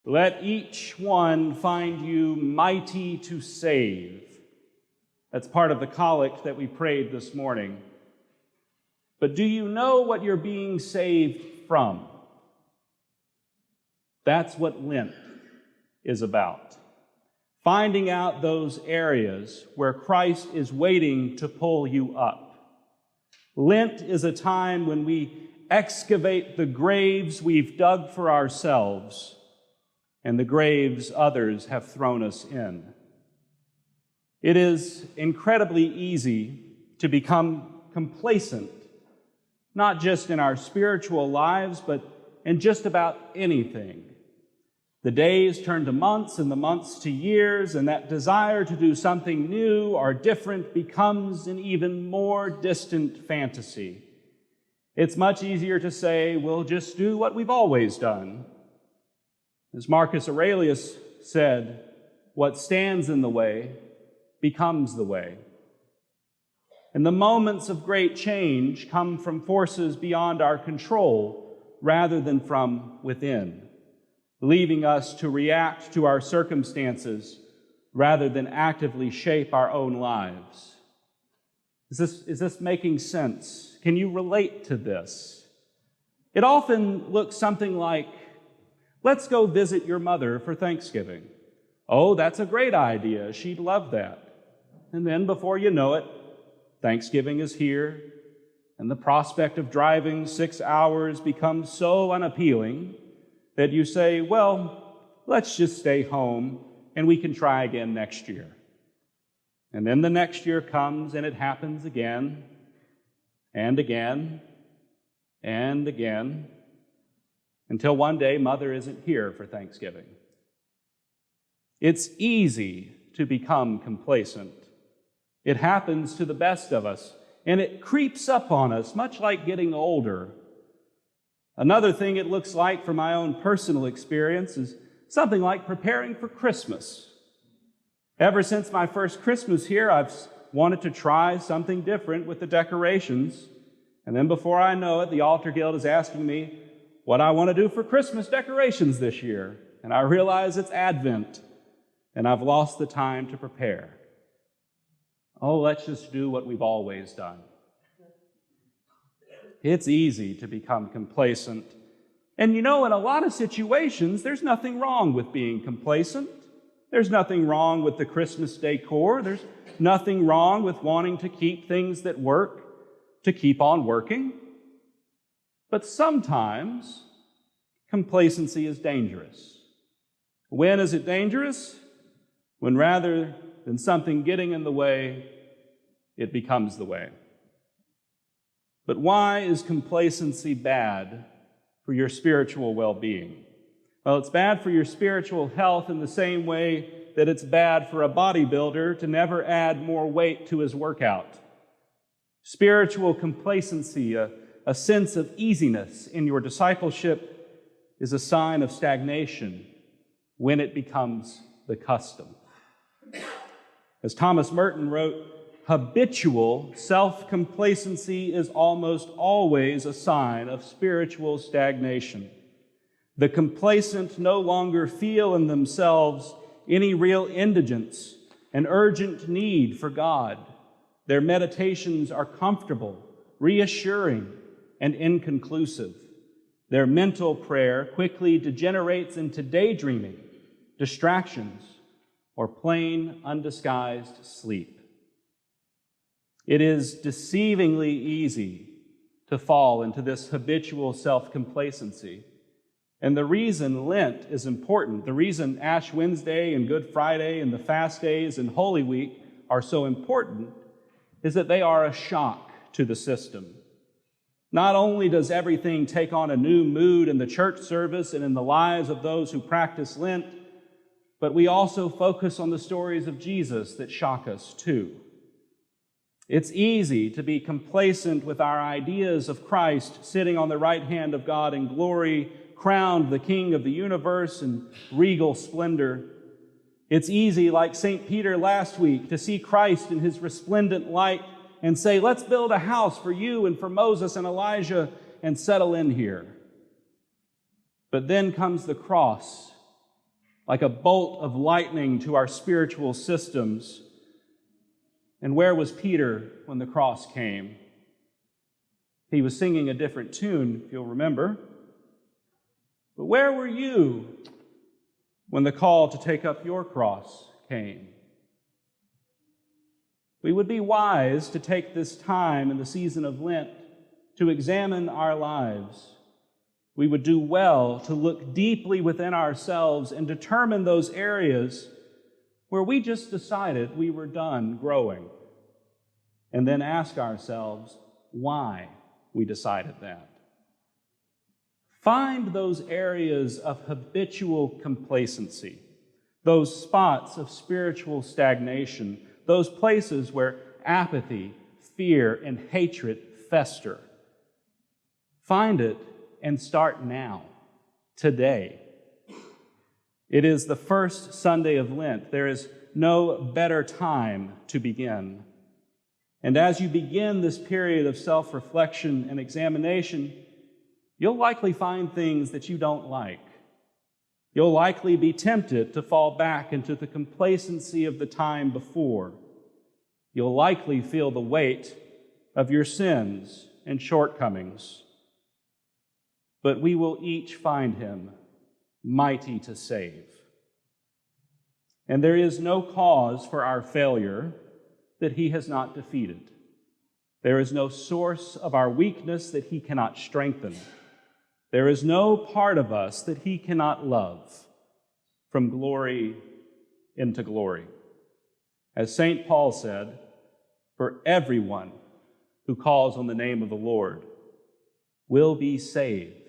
Let each one find you mighty to save. That's part of the collect that we prayed this morning. But do you know what you're being saved from? That's what Lent is about. Finding out those areas where Christ is waiting to pull you up. Lent is a time when we excavate the graves we've dug for ourselves and the graves others have thrown us in. It is incredibly easy to become complacent, not just in our spiritual lives, but in just about anything. The days turn to months and the months to years, and that desire to do something new or different becomes an even more distant fantasy. It's much easier to say, we'll just do what we've always done. As Marcus Aurelius said, what stands in the way becomes the way. And the moments of great change come from forces beyond our control rather than from within, leaving us to react to our circumstances rather than actively shape our own lives. Is this making sense? Can you relate to this? It often looks something like, let's go visit your mother for Thanksgiving. Oh, that's a great idea. She'd love that. And then before you know it, Thanksgiving is here, and the prospect of driving 6 hours becomes so unappealing that you say, well, let's just stay home and we can try again next year. And then the next year comes and it happens again and again and again until one day Mother isn't here for Thanksgiving. It's easy to become complacent. It happens to the best of us, and it creeps up on us, much like getting older. Another thing it looks like from my own personal experience is something like preparing for Christmas. Ever since my first Christmas here, I've wanted to try something different with the decorations, and then before I know it, the Altar Guild is asking me what I want to do for Christmas decorations this year, and I realize it's Advent, and I've lost the time to prepare. Oh, let's just do what we've always done. It's easy to become complacent. And you know, in a lot of situations, there's nothing wrong with being complacent. There's nothing wrong with the Christmas decor. There's nothing wrong with wanting to keep things that work to keep on working. But sometimes complacency is dangerous. When is it dangerous? When rather than something getting in the way, it becomes the way. But why is complacency bad for your spiritual well-being? Well, it's bad for your spiritual health in the same way that it's bad for a bodybuilder to never add more weight to his workout. Spiritual complacency, a sense of easiness in your discipleship, is a sign of stagnation when it becomes the custom. As Thomas Merton wrote, habitual self-complacency is almost always a sign of spiritual stagnation. The complacent no longer feel in themselves any real indigence, an urgent need for God. Their meditations are comfortable, reassuring, and inconclusive. Their mental prayer quickly degenerates into daydreaming, distractions, or plain, undisguised sleep. It is deceivingly easy to fall into this habitual self-complacency. And the reason Lent is important, the reason Ash Wednesday and Good Friday and the fast days and Holy Week are so important, is that they are a shock to the system. Not only does everything take on a new mood in the church service and in the lives of those who practice Lent, but we also focus on the stories of Jesus that shock us too. It's easy to be complacent with our ideas of Christ sitting on the right hand of God in glory, crowned the King of the universe in regal splendor. It's easy, like St. Peter last week, to see Christ in his resplendent light and say, let's build a house for you and for Moses and Elijah and settle in here. But then comes the cross, like a bolt of lightning to our spiritual systems. And where was Peter when the cross came? He was singing a different tune, if you'll remember. But where were you when the call to take up your cross came? We would be wise to take this time in the season of Lent to examine our lives. We would do well to look deeply within ourselves and determine those areas where we just decided we were done growing, and then ask ourselves why we decided that. Find those areas of habitual complacency, those spots of spiritual stagnation, those places where apathy, fear, and hatred fester. Find it and start now, today. It is the first Sunday of Lent. There is no better time to begin. And as you begin this period of self-reflection and examination, you'll likely find things that you don't like. You'll likely be tempted to fall back into the complacency of the time before. You'll likely feel the weight of your sins and shortcomings. But we will each find him mighty to save. And there is no cause for our failure that he has not defeated. There is no source of our weakness that he cannot strengthen. There is no part of us that he cannot love from glory into glory. As St. Paul said, for everyone who calls on the name of the Lord will be saved.